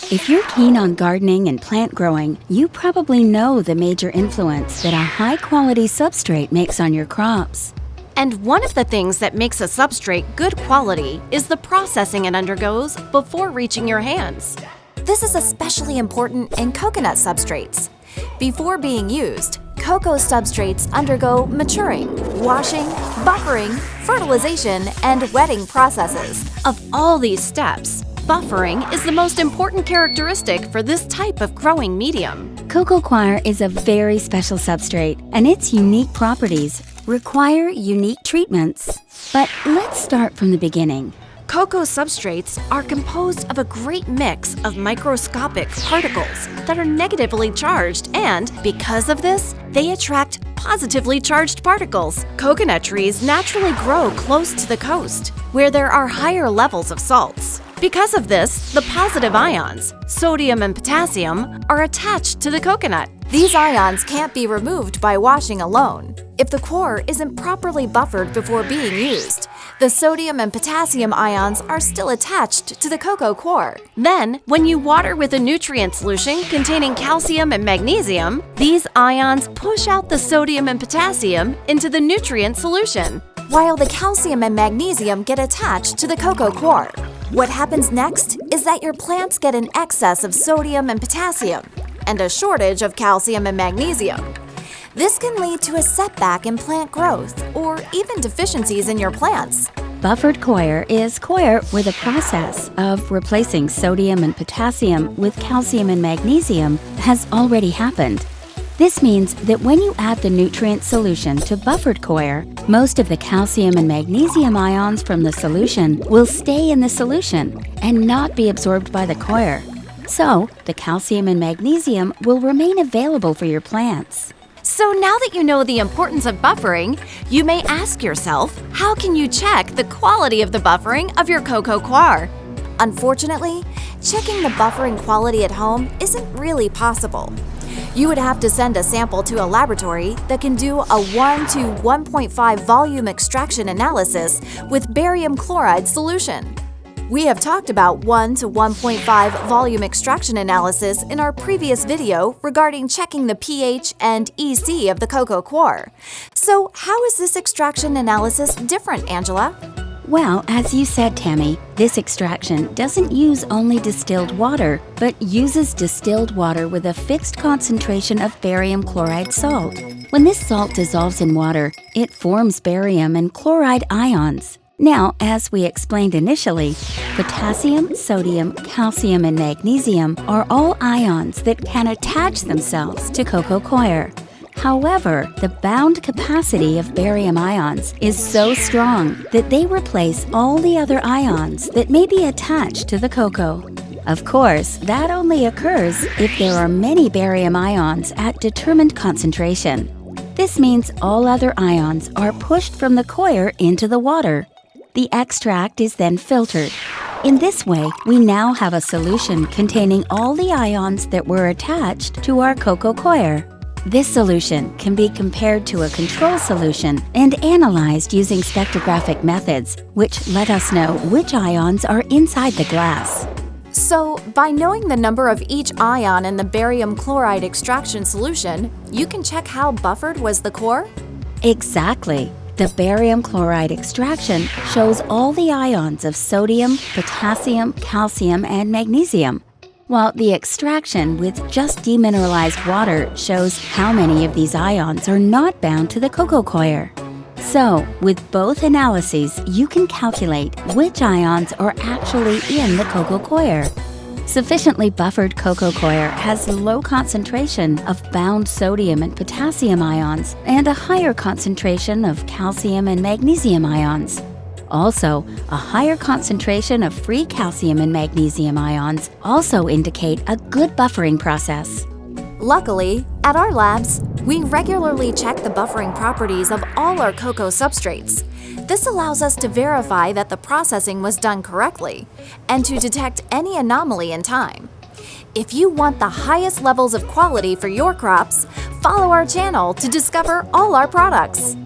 If you're keen on gardening and plant growing, you probably know the major influence that a high-quality substrate makes on your crops. And one of the things that makes a substrate good quality is the processing it undergoes before reaching your hands. This is especially important in coconut substrates. Before being used, cocoa substrates undergo maturing, washing, buffering, fertilization, and wetting processes. Of all these steps, buffering is the most important characteristic for this type of growing medium. Cocoa coir is a very special substrate, and its unique properties require unique treatments. But let's start from the beginning. Cocoa substrates are composed of a great mix of microscopic particles that are negatively charged, and because of this, they attract positively charged particles. Coconut trees naturally grow close to the coast, where there are higher levels of salts. Because of this, the positive ions, sodium and potassium, are attached to the coconut. These ions can't be removed by washing alone. If the coir isn't properly buffered before being used, the sodium and potassium ions are still attached to the cocoa coir. Then, when you water with a nutrient solution containing calcium and magnesium, these ions push out the sodium and potassium into the nutrient solution, while the calcium and magnesium get attached to the cocoa coir. What happens next is that your plants get an excess of sodium and potassium and a shortage of calcium and magnesium. This can lead to a setback in plant growth or even deficiencies in your plants. Buffered coir is coir where the process of replacing sodium and potassium with calcium and magnesium has already happened. This means that when you add the nutrient solution to buffered coir, most of the calcium and magnesium ions from the solution will stay in the solution and not be absorbed by the coir. So, the calcium and magnesium will remain available for your plants. So now that you know the importance of buffering, you may ask yourself, how can you check the quality of the buffering of your cocoa coir? Unfortunately, checking the buffering quality at home isn't really possible. You would have to send a sample to a laboratory that can do a 1 to 1.5 volume extraction analysis with barium chloride solution. We have talked about 1 to 1.5 volume extraction analysis in our previous video regarding checking the pH and EC of the cocoa coir. So how is this extraction analysis different, Angela? Well, as you said, Tammy, this extraction doesn't use only distilled water, but uses distilled water with a fixed concentration of barium chloride salt. When this salt dissolves in water, it forms barium and chloride ions. Now, as we explained initially, potassium, sodium, calcium, and magnesium are all ions that can attach themselves to cocoa coir. However, the bound capacity of barium ions is so strong that they replace all the other ions that may be attached to the cocoa. Of course, that only occurs if there are many barium ions at determined concentration. This means all other ions are pushed from the coir into the water. The extract is then filtered. In this way, we now have a solution containing all the ions that were attached to our cocoa coir. This solution can be compared to a control solution and analyzed using spectrographic methods, which let us know which ions are inside the glass. So, by knowing the number of each ion in the barium chloride extraction solution, you can check how buffered was the coir? Exactly. The barium chloride extraction shows all the ions of sodium, potassium, calcium, and magnesium, while the extraction with just demineralized water shows how many of these ions are not bound to the cocoa coir. So, with both analyses, you can calculate which ions are actually in the cocoa coir. Sufficiently buffered cocoa coir has low concentration of bound sodium and potassium ions and a higher concentration of calcium and magnesium ions. Also, a higher concentration of free calcium and magnesium ions also indicate a good buffering process. Luckily, at our labs, we regularly check the buffering properties of all our cocoa substrates. This allows us to verify that the processing was done correctly and to detect any anomaly in time. If you want the highest levels of quality for your crops, follow our channel to discover all our products.